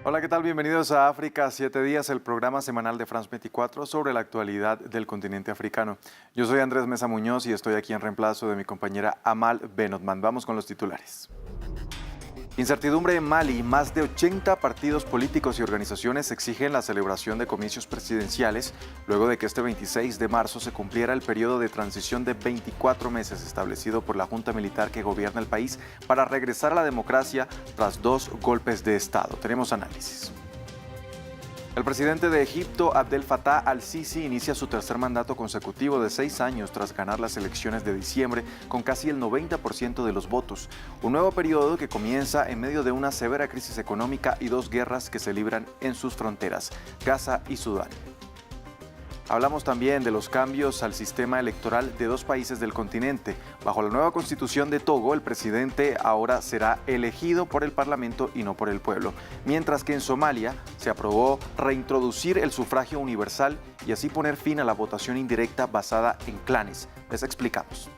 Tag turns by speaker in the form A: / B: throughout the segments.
A: Hola, ¿qué tal? Bienvenidos a África 7 días, el programa semanal de France 24 sobre la actualidad del continente africano. Yo soy Andrés Mesa Muñoz y estoy aquí en reemplazo de mi compañera Amal Benotman. Vamos con los titulares. Incertidumbre en Mali. Más de 80 partidos políticos y organizaciones exigen la celebración de comicios presidenciales luego de que este 26 de marzo se cumpliera el periodo de transición de 24 meses establecido por la junta militar que gobierna el país para regresar a la democracia tras 2 golpes de Estado. Tenemos análisis. El presidente de Egipto, Abdel Fattah al-Sisi, inicia su tercer mandato consecutivo de 6 años tras ganar las elecciones de diciembre con casi el 90% de los votos. Un nuevo periodo que comienza en medio de una severa crisis económica y 2 guerras que se libran en sus fronteras, Gaza y Sudán. Hablamos también de los cambios al sistema electoral de 2 países del continente. Bajo la nueva constitución de Togo, el presidente ahora será elegido por el Parlamento y no por el pueblo, mientras que en Somalia se aprobó reintroducir el sufragio universal y así poner fin a la votación indirecta basada en clanes. Les explicamos.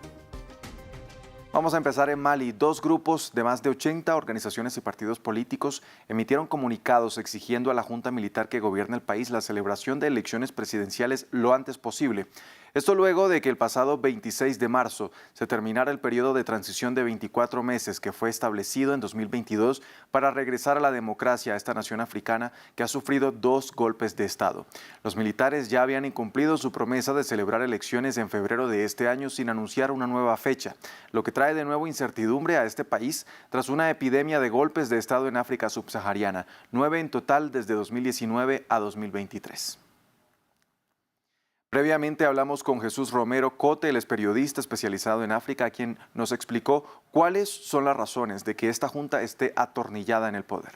A: Vamos a empezar en Mali. 2 grupos de más de 80 organizaciones y partidos políticos emitieron comunicados exigiendo a la junta militar que gobierna el país la celebración de elecciones presidenciales lo antes posible. Esto luego de que el pasado 26 de marzo se terminara el periodo de transición de 24 meses que fue establecido en 2022 para regresar a la democracia a esta nación africana que ha sufrido 2 golpes de Estado. Los militares ya habían incumplido su promesa de celebrar elecciones en febrero de este año sin anunciar una nueva fecha, lo que trae de nuevo incertidumbre a este país tras una epidemia de golpes de Estado en África subsahariana, 9 en total desde 2019 a 2023. Previamente hablamos con Jesús Romero Cote, él es periodista especializado en África, quien nos explicó cuáles son las razones de que esta junta esté atornillada en el poder.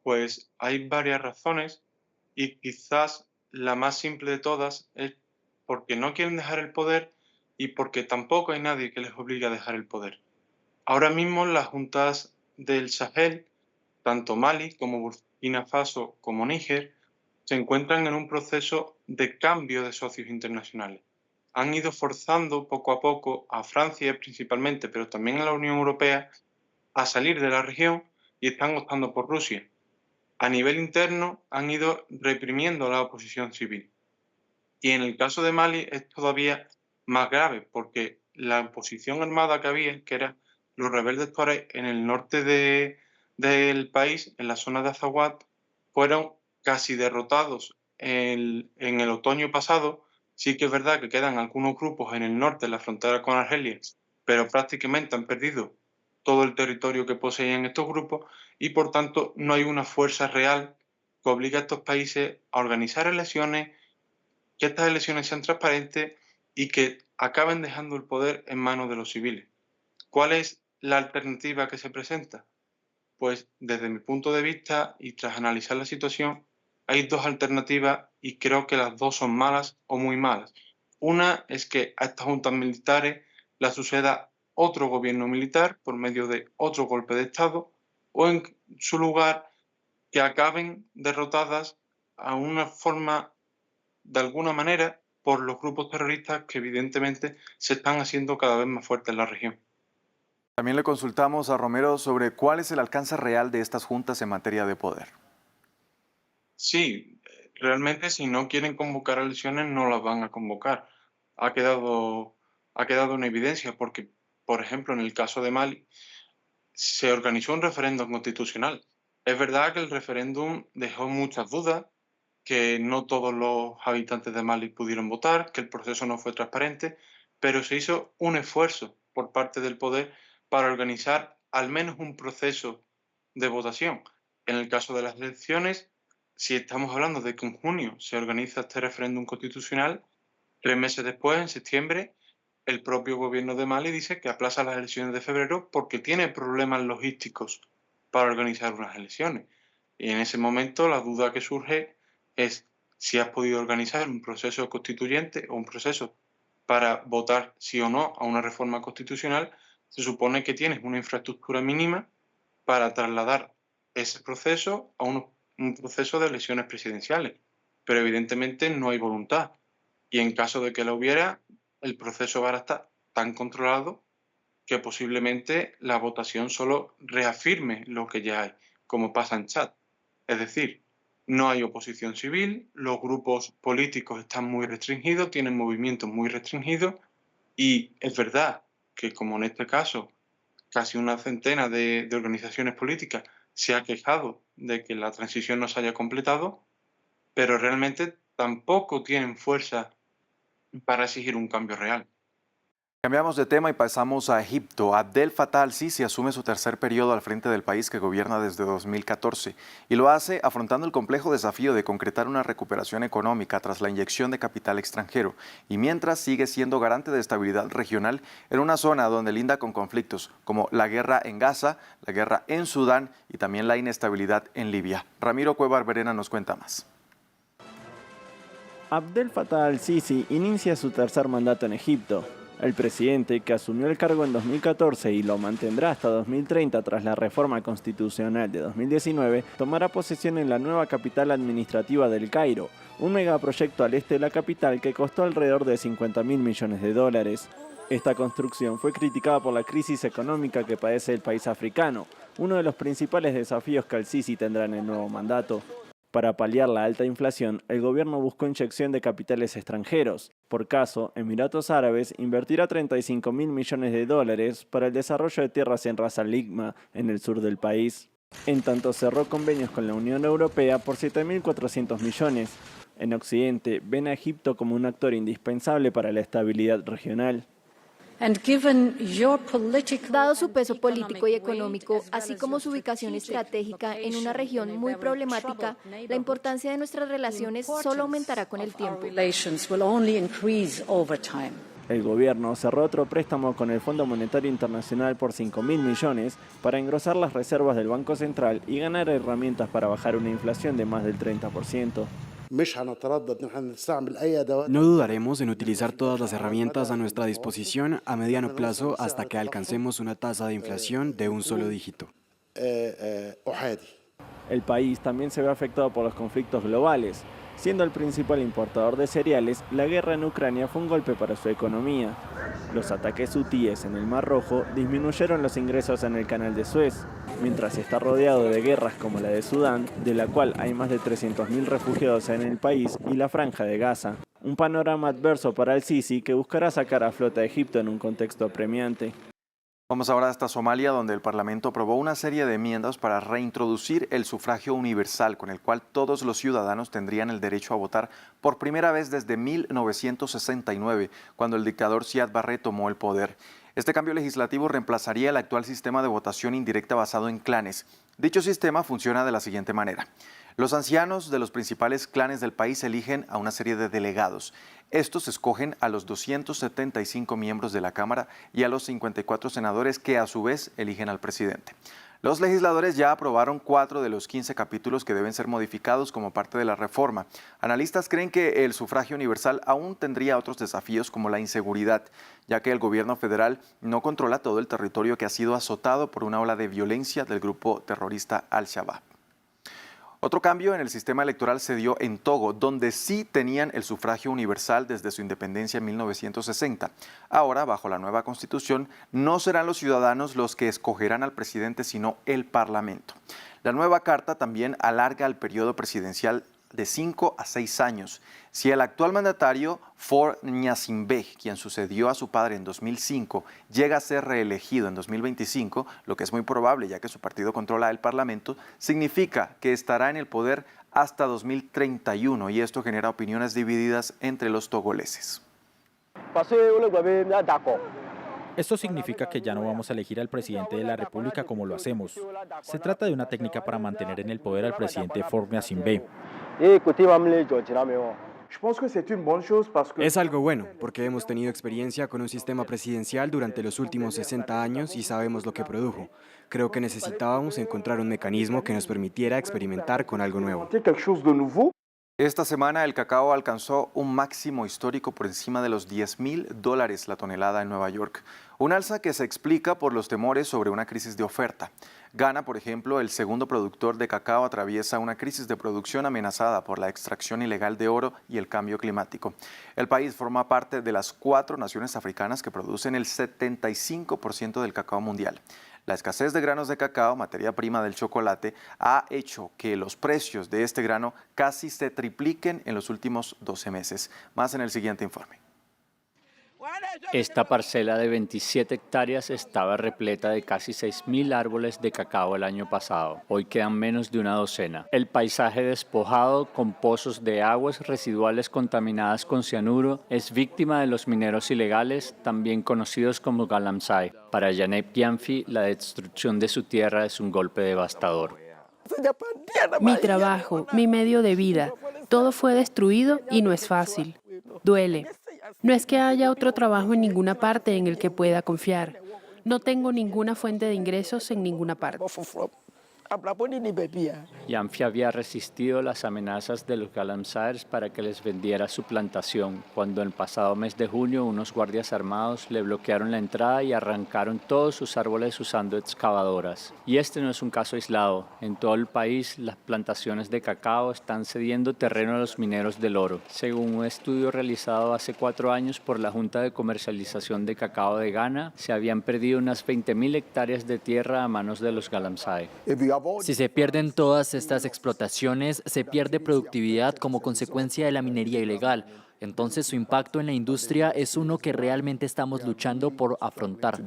B: Pues hay varias razones y quizás la más simple de todas es porque no quieren dejar el poder y porque tampoco hay nadie que les obligue a dejar el poder. Ahora mismo las juntas del Sahel, tanto Mali como Burkina Faso como Níger, se encuentran en un proceso de cambio de socios internacionales. Han ido forzando poco a poco a Francia principalmente, pero también a la Unión Europea, a salir de la región y están optando por Rusia. A nivel interno han ido reprimiendo a la oposición civil. Y en el caso de Mali es todavía más grave porque la oposición armada que había, que eran los rebeldes tuareg en el norte del país, en la zona de Azawad, fueron casi derrotados en el otoño pasado. Sí que es verdad que quedan algunos grupos en el norte, en la frontera con Argelia, pero prácticamente han perdido todo el territorio que poseían estos grupos y por tanto no hay una fuerza real que obligue a estos países a organizar elecciones, que estas elecciones sean transparentes y que acaben dejando el poder en manos de los civiles. ¿Cuál es la alternativa que se presenta? Pues desde mi punto de vista y tras analizar la situación, hay dos alternativas y creo que las dos son malas o muy malas. Una es que a estas juntas militares la suceda otro gobierno militar por medio de otro golpe de Estado o en su lugar que acaben derrotadas a una forma, de alguna manera, por los grupos terroristas que evidentemente se están haciendo cada vez más fuertes en la región.
A: También le consultamos a Romero sobre cuál es el alcance real de estas juntas en materia de poder.
B: Sí, realmente si no quieren convocar elecciones no las van a convocar. Ha quedado, ha quedado en evidencia porque, por ejemplo, en el caso de Mali, se organizó un referéndum constitucional. Es verdad que el referéndum dejó muchas dudas, que no todos los habitantes de Mali pudieron votar, que el proceso no fue transparente, pero se hizo un esfuerzo por parte del poder para organizar al menos un proceso de votación. En el caso de las elecciones, si estamos hablando de que en junio se organiza este referéndum constitucional, 3 meses después, en septiembre, el propio gobierno de Mali dice que aplaza las elecciones de febrero porque tiene problemas logísticos para organizar unas elecciones. Y en ese momento la duda que surge es si has podido organizar un proceso constituyente o un proceso para votar sí o no a una reforma constitucional. Se supone que tienes una infraestructura mínima para trasladar ese proceso a un proceso de elecciones presidenciales, pero evidentemente no hay voluntad. Y en caso de que la hubiera, el proceso va a estar tan controlado que posiblemente la votación solo reafirme lo que ya hay. como pasa en Chad. Es decir, no hay oposición civil, los grupos políticos están muy restringidos, tienen movimientos muy restringidos y es verdad que, como en este caso, casi una centena de organizaciones políticas se ha quejado de que la transición no se haya completado, pero realmente tampoco tienen fuerza para exigir un cambio real.
A: Cambiamos de tema y pasamos a Egipto. Abdel Fattah al-Sisi asume su tercer periodo al frente del país que gobierna desde 2014 y lo hace afrontando el complejo desafío de concretar una recuperación económica tras la inyección de capital extranjero y mientras sigue siendo garante de estabilidad regional en una zona donde linda con conflictos como la guerra en Gaza, la guerra en Sudán y también la inestabilidad en Libia. Ramiro Cueva Arberena nos cuenta más.
C: Abdel Fattah al-Sisi inicia su tercer mandato en Egipto. El presidente, que asumió el cargo en 2014 y lo mantendrá hasta 2030 tras la reforma constitucional de 2019, tomará posesión en la nueva capital administrativa del Cairo, un megaproyecto al este de la capital que costó alrededor de $50.000 millones. Esta construcción fue criticada por la crisis económica que padece el país africano, uno de los principales desafíos que al-Sisi tendrá en el nuevo mandato. Para paliar la alta inflación, el gobierno buscó inyección de capitales extranjeros. Por caso, Emiratos Árabes invertirá $35.000 millones para el desarrollo de tierras en Ras Al Khaimah, en el sur del país. En tanto, cerró convenios con la Unión Europea por 7.400 millones. En Occidente, ven a Egipto como un actor indispensable para la estabilidad regional.
D: Dado su peso político y económico, así como su ubicación estratégica en una región muy problemática, la importancia de nuestras relaciones solo aumentará con el tiempo.
C: El gobierno cerró otro préstamo con el Fondo Monetario Internacional por 5.000 millones para engrosar las reservas del Banco Central y ganar herramientas para bajar una inflación de más del 30%.
E: No dudaremos en utilizar todas las herramientas a nuestra disposición a mediano plazo hasta que alcancemos una tasa de inflación de un solo dígito.
C: El país también se ve afectado por los conflictos globales. Siendo el principal importador de cereales, la guerra en Ucrania fue un golpe para su economía. Los ataques hutíes en el Mar Rojo disminuyeron los ingresos en el Canal de Suez, mientras está rodeado de guerras como la de Sudán, de la cual hay más de 300.000 refugiados en el país, y la Franja de Gaza. Un panorama adverso para al-Sisi que buscará sacar a flote a Egipto en un contexto apremiante.
A: Vamos ahora hasta Somalia, donde el Parlamento aprobó una serie de enmiendas para reintroducir el sufragio universal, con el cual todos los ciudadanos tendrían el derecho a votar por primera vez desde 1969, cuando el dictador Siad Barre tomó el poder. Este cambio legislativo reemplazaría el actual sistema de votación indirecta basado en clanes. Dicho sistema funciona de la siguiente manera. Los ancianos de los principales clanes del país eligen a una serie de delegados. Estos escogen a los 275 miembros de la Cámara y a los 54 senadores que a su vez eligen al presidente. Los legisladores ya aprobaron 4 de los 15 capítulos que deben ser modificados como parte de la reforma. Analistas creen que el sufragio universal aún tendría otros desafíos como la inseguridad, ya que el gobierno federal no controla todo el territorio que ha sido azotado por una ola de violencia del grupo terrorista Al-Shabaab. Otro cambio en el sistema electoral se dio en Togo, donde sí tenían el sufragio universal desde su independencia en 1960. Ahora, bajo la nueva constitución, no serán los ciudadanos los que escogerán al presidente, sino el Parlamento. La nueva carta también alarga el periodo presidencial de 5 a 6 años. Si el actual mandatario, Faure Gnassingbé, quien sucedió a su padre en 2005, llega a ser reelegido en 2025, lo que es muy probable ya que su partido controla el Parlamento, significa que estará en el poder hasta 2031 y esto genera opiniones divididas entre los togoleses.
F: Esto significa que ya no vamos a elegir al presidente de la República como lo hacemos. Se trata de una técnica para mantener en el poder al presidente Faure Gnassingbé.
E: Es algo bueno, porque hemos tenido experiencia con un sistema presidencial durante los últimos 60 años y sabemos lo que produjo. Creo que necesitábamos encontrar un mecanismo que nos permitiera experimentar con algo nuevo.
A: Esta semana el cacao alcanzó un máximo histórico por encima de los $10.000 la tonelada en Nueva York. Un alza que se explica por los temores sobre una crisis de oferta. Ghana, por ejemplo, el segundo productor de cacao, atraviesa una crisis de producción amenazada por la extracción ilegal de oro y el cambio climático. El país forma parte de las 4 naciones africanas que producen el 75% del cacao mundial. La escasez de granos de cacao, materia prima del chocolate, ha hecho que los precios de este grano casi se tripliquen en los últimos 12 meses. Más en el siguiente informe.
G: Esta parcela de 27 hectáreas estaba repleta de casi 6.000 árboles de cacao el año pasado. Hoy quedan menos de una docena. El paisaje despojado, con pozos de aguas residuales contaminadas con cianuro, es víctima de los mineros ilegales, también conocidos como galamsey. Para Janeb Gyamfi, la destrucción de su tierra es un golpe devastador.
H: Mi trabajo, mi medio de vida, todo fue destruido y no es fácil. Duele. No es que haya otro trabajo en ninguna parte en el que pueda confiar. No tengo ninguna fuente de ingresos en ninguna parte.
G: Gyamfi había resistido las amenazas de los galamseyers para que les vendiera su plantación, cuando el pasado mes de junio unos guardias armados le bloquearon la entrada y arrancaron todos sus árboles usando excavadoras. Y este no es un caso aislado. En todo el país, las plantaciones de cacao están cediendo terreno a los mineros del oro. Según un estudio realizado hace 4 años por la Junta de Comercialización de Cacao de Ghana, se habían perdido unas 20.000 hectáreas de tierra a manos de los galamsey.
I: Si se pierden todas estas explotaciones, se pierde productividad como consecuencia de la minería ilegal. Entonces su impacto en la industria es uno que realmente estamos luchando por afrontar.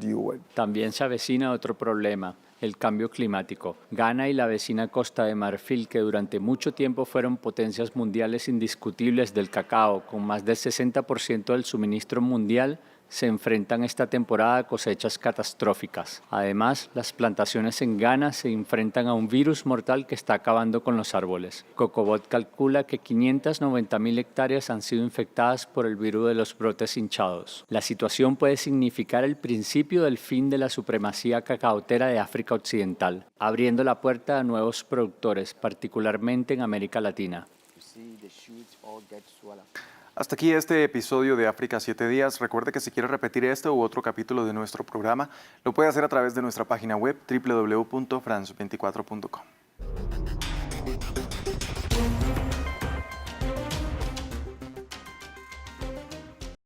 G: También se avecina otro problema: el cambio climático. Ghana y la vecina Costa de Marfil, que durante mucho tiempo fueron potencias mundiales indiscutibles del cacao, con más del 60% del suministro mundial, se enfrentan esta temporada a cosechas catastróficas. Además, las plantaciones en Ghana se enfrentan a un virus mortal que está acabando con los árboles. Cocobot calcula que 590.000 hectáreas han sido infectadas por el virus de los brotes hinchados. La situación puede significar el principio del fin de la supremacía cacaotera de África Occidental, abriendo la puerta a nuevos productores, particularmente en América Latina.
A: Hasta aquí este episodio de África 7 días. Recuerde que si quiere repetir este u otro capítulo de nuestro programa, lo puede hacer a través de nuestra página web www.france24.com.